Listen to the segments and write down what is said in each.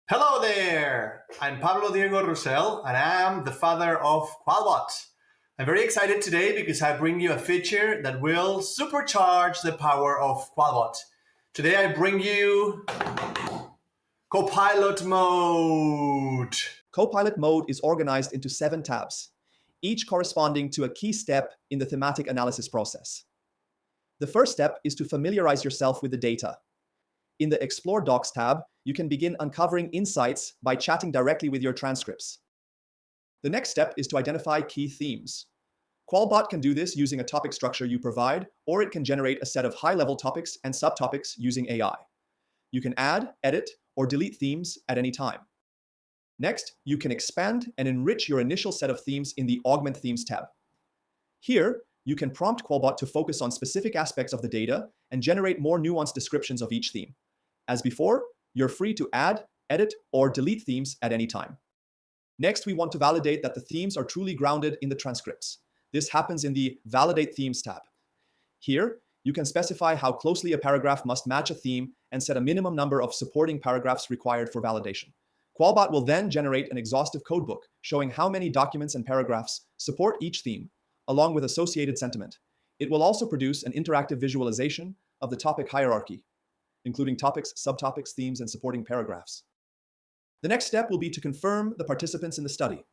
Hello there! I'm Pablo Diego Roussel, and I'm the father of QualBot. I'm very excited today because I bring you a feature that will supercharge the power of QualBot. Today I bring you Copilot Mode. Copilot Mode is organized into 7 tabs, each corresponding to a key step in the thematic analysis process. The first step is to familiarize yourself with the data. In the Explore Docs tab, you can begin uncovering insights by chatting directly with your transcripts. The next step is to identify key themes. QualBot can do this using a topic structure you provide, or it can generate a set of high-level topics and subtopics using AI. You can add, edit, or delete themes at any time. Next, you can expand and enrich your initial set of themes in the Augment Themes tab. Here, you can prompt QualBot to focus on specific aspects of the data and generate more nuanced descriptions of each theme. As before, you're free to add, edit, or delete themes at any time. Next, we want to validate that the themes are truly grounded in the transcripts. This happens in the Validate Themes tab. Here, you can specify how closely a paragraph must match a theme and set a minimum number of supporting paragraphs required for validation. QualBot will then generate an exhaustive codebook showing how many documents and paragraphs support each theme, along with associated sentiment. It will also produce an interactive visualization of the topic hierarchy, including topics, subtopics, themes, and supporting paragraphs. The next step will be to confirm the participants in the study.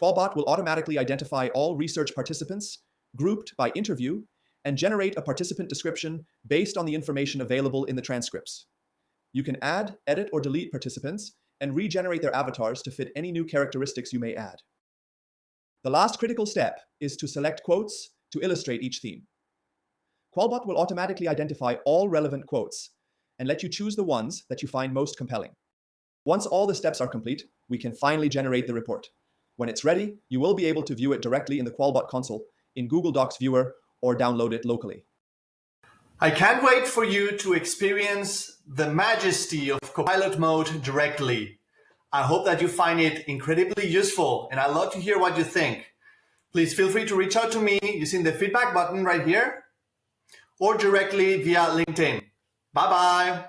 QualBot will automatically identify all research participants, grouped by interview, and generate a participant description based on the information available in the transcripts. You can add, edit, or delete participants and regenerate their avatars to fit any new characteristics you may add. The last critical step is to select quotes to illustrate each theme. QualBot will automatically identify all relevant quotes and let you choose the ones that you find most compelling. Once all the steps are complete, we can finally generate the report. When it's ready, you will be able to view it directly in the QualBot console, in Google Docs Viewer, or download it locally. I can't wait for you to experience the majesty of Copilot Mode directly. I hope that you find it incredibly useful, and I'd love to hear what you think. Please feel free to reach out to me using the feedback button right here or directly via LinkedIn. Bye-bye.